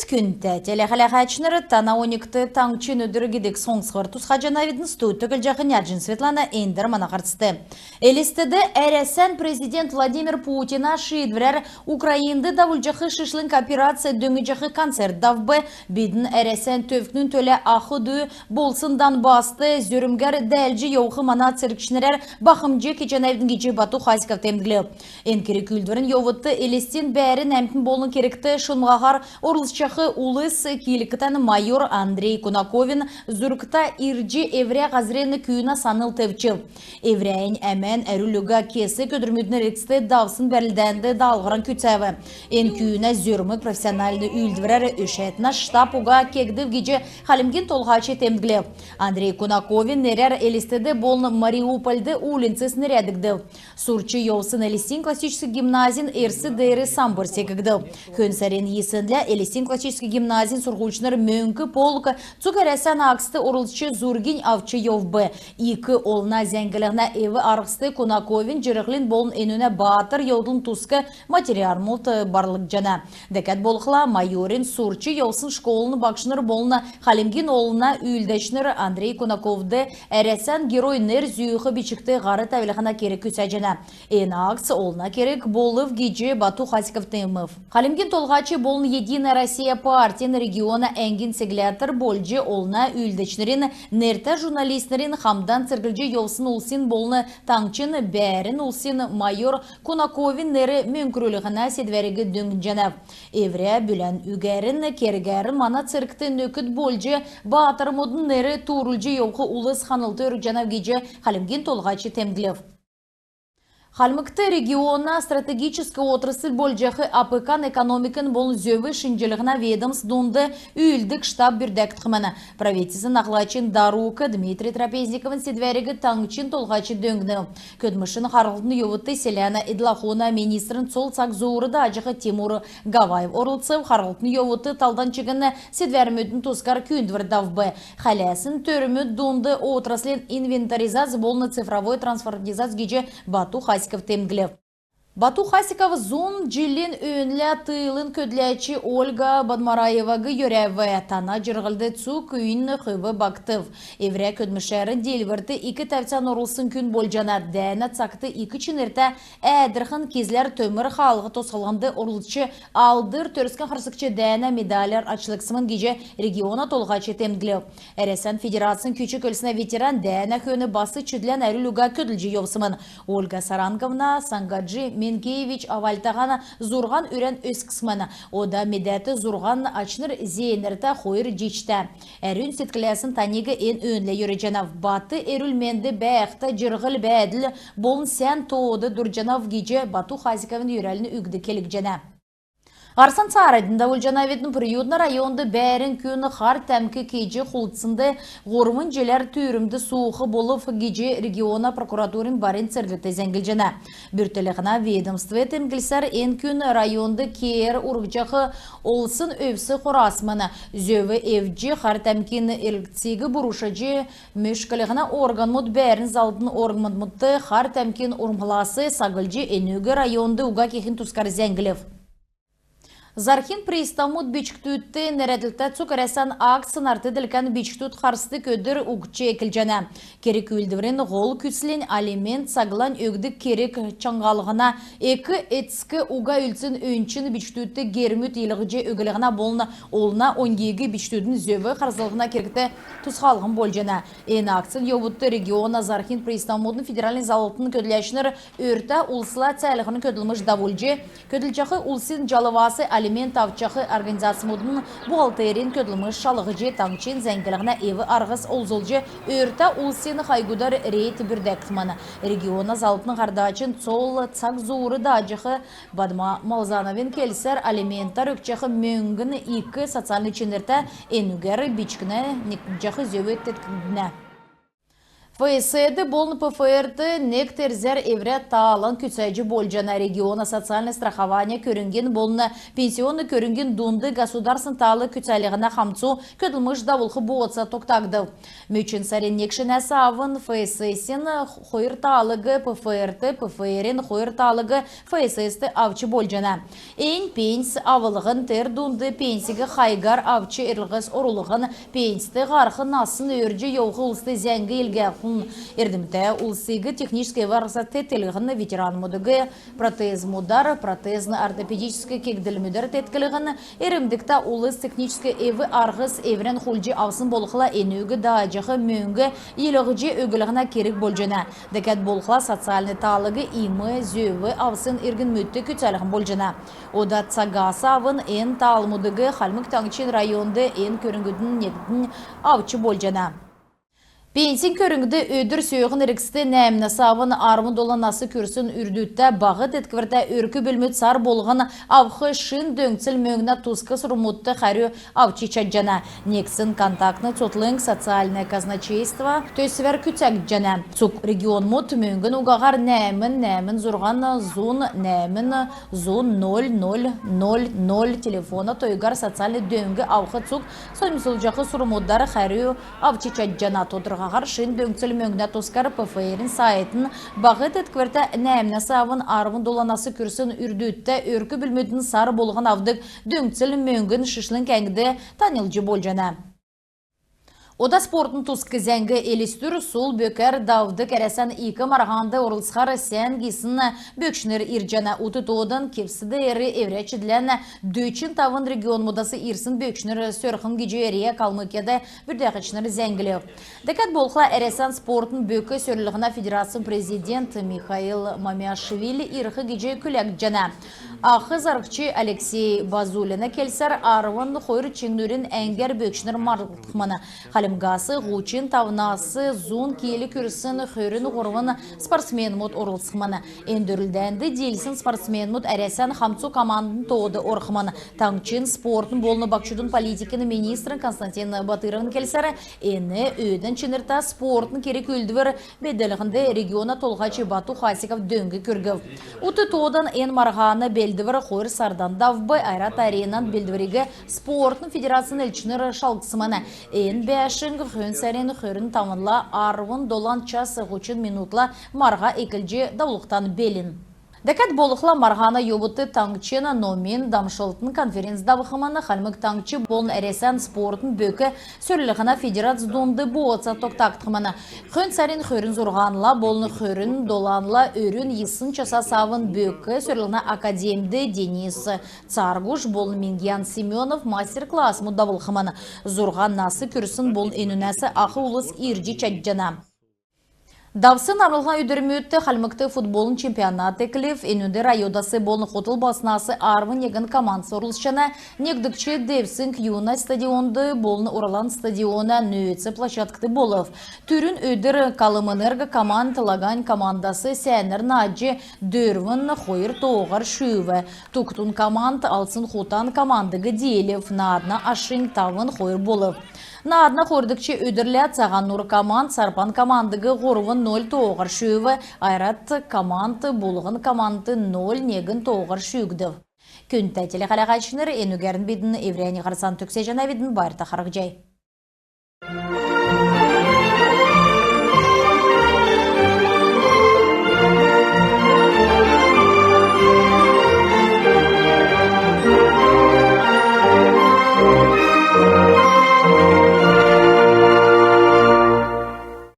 күнті телехалахачныры тана 12 таңчын өдіргедік соңсығыр тұсқа жанавидін студ түгіл жақын яджин Светлана Эндер манақарцты. Элестеді әресен президент Владимир Путина шидвірер Украинды давыл жақы шышлын операция дөңі жақы концерт давбы бейдің әресен төвкнің төлі ақыды болсындан басты зөрімгер дәлжі еуқы мана циркшнерер бақымжы кеченавидін кече бату хасиков темділі. Энкері күлдірін еуытты элестен бәрін әмтін болын керекті шынғағар Орлысчахы улыс киліктен майор Андрей Кунаковин зүркта ирджи евря ғазрені күйіна саныл тевчил. Евряйын әмен әріліға кесі көдірмедіні рексті давсын бәрілдәнді далғыран күтсәві. Ен күйіна зөрмі профессиональны үлдівірәрі үшетіна штаб уға кегдів геже қалымген толғачы темділі. Андрей Кунаковин нерер элестеді болны Мариупольды улинцес нерядігді. Сурчы еусын элестен классический гимназин ерсі дейрі самбыр секігді. Хөнсәрен есінлі Элестин классический гимназин сургучнар мөңкі полка цукарясан аксты урылчы зургин авчы евбы. Икі олна зәңгілігіна еві арғысты Кунаковин жырықлин болын енуіне батыр еудылын тұсқы материал мұлт барлық жана. Дәкәт болықла майорин сурчы еусын школыны бақшыныр болына Халимгин олына үйілдәшныр Андрей Кунаковды әрәсән герой нер зүйіқі бичікті ғары тәвіліғіна керек күсә жана. Ен акс олына керек болып геже Бату Хасиков темов. Халимгин толғачы болын Единая Россия партиян региона әңгін сеглятыр болжы олна үлдечнерін нерті журналистерін хамдан циргілжі еусын улсын болны таңчын бәрін улсын майор Кунаковин нері мөңкіріліғіна седвәрігі дөңгенжанав. Евря бүлән үгәрін кергәрін мана циркті нөкіт болжы батыр модын нері турылжы еуқы улыс ханылты үргжанав геже Халимгин толғачы темгілев. Халмыкты региона стратегический отрасль болжақы АПК экономикан болын зөві шынжылығына ведомс донды үйілдік штаб бүрдәкт қыманы. Правительсын ағлачын Дарука Дмитрий Трапезниковын седвәрігі таңчын толғачы дөңгіні. Көдмішін қарғылтыны еуытты Селяна Идлахуна министрін сол цақ зуырыды ажықы Тимур Гаваев орылцып, қарғылтыны еуытты талдан чығыны седвәрмөдің тұскар күйіндвір давбы. Халясын төрімөд донды отраслен инвентаризация болны цифровой трансформатизация геже Бату Темглев. Бату Хасиков зон жилин өңлі тыйлын көдләчі Ольга Бадмараевагы йөрәві тана жырғылды цу күйін қыбы бактыв. Евря көдмішәрін делверді 2 тәвцан орылсын күн болжана дәні цақты 2 чынырта әдірхін кезлер төмір қалғы тосқылғанды орылчы алдыр төріскен қырсықчы дәні медалер ачылықсымын геже региона толғачы темглев. Әресен федерациян күчі көлсіне ветеран дәні көні басы чүдлән әрілуға көділжі еусымын. Ольга Саранговна Сангаджи Менкевич авальтағана зурған үрен өз қысманы. Ода медәті зурған ачныр зейнірті қойыр жечті. Әрін сеткілесін танегі ен өнлі юрежанав. Баты әрілменді бәяқта жырғыл бәділ болын сән тоуды дұржанав геже Бату Хасиковын юрәліні үгді келік жана. Арсан Царадында Ульжанаведдің приютны районды бәрін күні қар тәмкі кеже құлтсынды ғормын желер түрімді суықы болып геже региона прокуратурын барин церлікті зәңгіл жана. Бүртіліғіна ведомстве тәмгілсер ен күні районды кер ұрғжақы олсын өпсі қорасманы. Зөві евжі қар тәмкені еліктегі бұрушажы мөшкіліғіна орган мұд бәрін залдың орган мұдты қар тәмкен ұрмыласы сағылжы енөгі районды уға кехін тұскар зәңгілев. Зархин приставмут бичктүтті нәреділті цукарасан аксын арты ділкен бичктүт қарсты көдір ұғытчы екілжана. Керек үлдіврен ғол күтсілен алимент сағылан өгдік керек чаңғалығына екі етскі ұға үлсін өңчін бичктүтті гермүт еліғыже өгілігіна болына олына 12 бичктүтін зөві қарзылығына керекті тұсқалығын болжана. Ен аксын еуытты региона Зархин приставмутын федеральный залытын көділәшінір өрті ұлсыла цәліғінің көділміш давульже, көділчақы ұлсын жалывасы алимент авчақы организациямудың бухгалтерин көділміш шалығы же таңчен зәңгілігіна еві арғыз олзолжы өрті ұлсені қайгудар рейт бүрдәктіманы. Региона залытының қардачын сол цақ зуыры да ажықы Бадма Малзановен келсер алименттар өкчақы мөңгін 2 социальный ченерті енугері бичкіні жақы зөветті ФСД болны ПФРТ нектерзер еврет таалан күцәйджі болжана региона социальное страхование көрінген болны пенсионны көрінген дунды государствен талы күцәлігіна қамцу көділміш давылқы боғытса тоқтағды. Мөчін сарен некшінәсі авын ФССен қойыр таалығы ПФРТ, ПФРен қойыр таалығы ФССті авчы болжана. Эйн пенс авылығын тер дунды пенсигі қайгар авчы ерлғыз орылығын пенсті ғарқы насын өрджі еуғы ұлысты зәңгі елге Эрдімті улсыйғы технический варсаты телғын ветеран мұдығы, протез мұдар, протезны ортопедический кегділ мүдір теткілігін, ерімдікті улыс технический еві арғыз еврен құлжы авсын болықла енугі дағажығы мөңгі еліғжі өгілігіна керек болжына. Дәкәт болықла социальный талығы имы, зөві авсын ерген мүтті күтәлігін болжына. Ода цагасы авын ен талмұдығы қалмық таңчын районды ен көрінгідің негдің авчы болжына. Пенсин көріңді өдір сөйіғін рексті нәміні савын армын доланасы көрсін үрдітті бағыт етківерді өркі бөлмет сар болған авқы шын дөңціл мөңіна тұсқы сұрмутты қәрі авчи чаджана. Нексін контактны цотлың социальное казначейство төсівер күтәк жана. Цук регион мұт мөңгін уғағар нәмін зұрған зун 0000 телефона тойгар социальный дөңгі авқы цук соймысыл жақы сұрмуттары қәрі авчи чаджана тодырға. Шын дөңціл мөңгіна тоскар ПФРін сайытын бағыт еткверті нәміні савын арвын доланасы күрсін үрдітті өркі білметін сары болған авдық дөңціл мөңгін шышлын кәңді танылжы болжана. Ода спортын тұсқы зәңгі елістір сол бөкер давды кәрәсән 2 марғанды орылсқар сән гесін бөкшінер иржана ұтытуыдың кепсіді әрі евречідлән дөчін тавын регион мұдасы ирсін бөкшінер сөрқын геджі әрия қалмыкеді бүрдәқічінер зәңгілі. Дәкәт болқла әрәсән спортын бөкі сөрлігіна федерация президент Михаил Мамяшвили ирқы геджі күләк жана. Ақы зарқчы Алексей Базулина келсер арвын қойыр чеңдерін әңгер бөкшінер марлықманы. Қалымғасы, ғучин, тавнасы, зун, келі көрсін, қөрін ғорвын спортсмен мұд орылсықманы. Эндірілдәнді делсін спортсмен мұд әрәсән қамцу командын тоғыды орқыманы. Таңчин спортын болны бақшудың политикінің министрін Константин Батыровын келсәрі, әні өйдің чынырта спортын керек өлдівір беделіғінде региона толғачы Бату Хасиков дөңгі көргів. Уты тоғыдан ән марғаны белдівір қойыр сардан давбай айрат аренан белдівірегі спортын федерацияның әлчінір шалғысыманы. Ән бәшінгі хүн сәрен хүрін тамынла арвын долан час ғучын минутла марға екілже даулықтан белін. Дәкәт болықла марғаны йобыты таңчена номин дамшылтын конференцда бұқыманы қалмық таңчы болын әресән спортын бөкі сөрліғіна федерация донды боғытса тоқтақтықыманы. Хүн сәрін хүрін зұрғанла, болыны хүрін доланла өрін есын часа савын бөкі сөрліғіна академді Денис Царгуш болын Мингиян Семенов мастер-класс мұдда бұқыманы. Зұрған насы күрсін болын енінәсі ақы ұлыс ирджи чаджана. Давсын арылған өдірмөтті қалмықты футболын чемпионаты клев, енуді райодасы болын қотыл басынасы арвын егін команд сорылшына, негдікче Девсинг Юна стадионды болын Оралан стадиона нөйтсі площадкты болов. Түрін өдір Калымынырғы команд Лагань командасы сәнір наджи дөрвін қойыр тоғыр шүйві. Туктун команд Алсын Хутан командығы дейлев, надна ашын тавын қойыр болов. Надна қордықчы өдірләт саған нұр команд, Сарпан командығы ғорвын 0 тоғыр шүйві, Айрат команд, Болғын команды 0 негін тоғыр шүйгді. Күн тәтелі қалағайшыныр, енігерін бедін еврейні қарсан түксе жана бедін байырта қарық жай.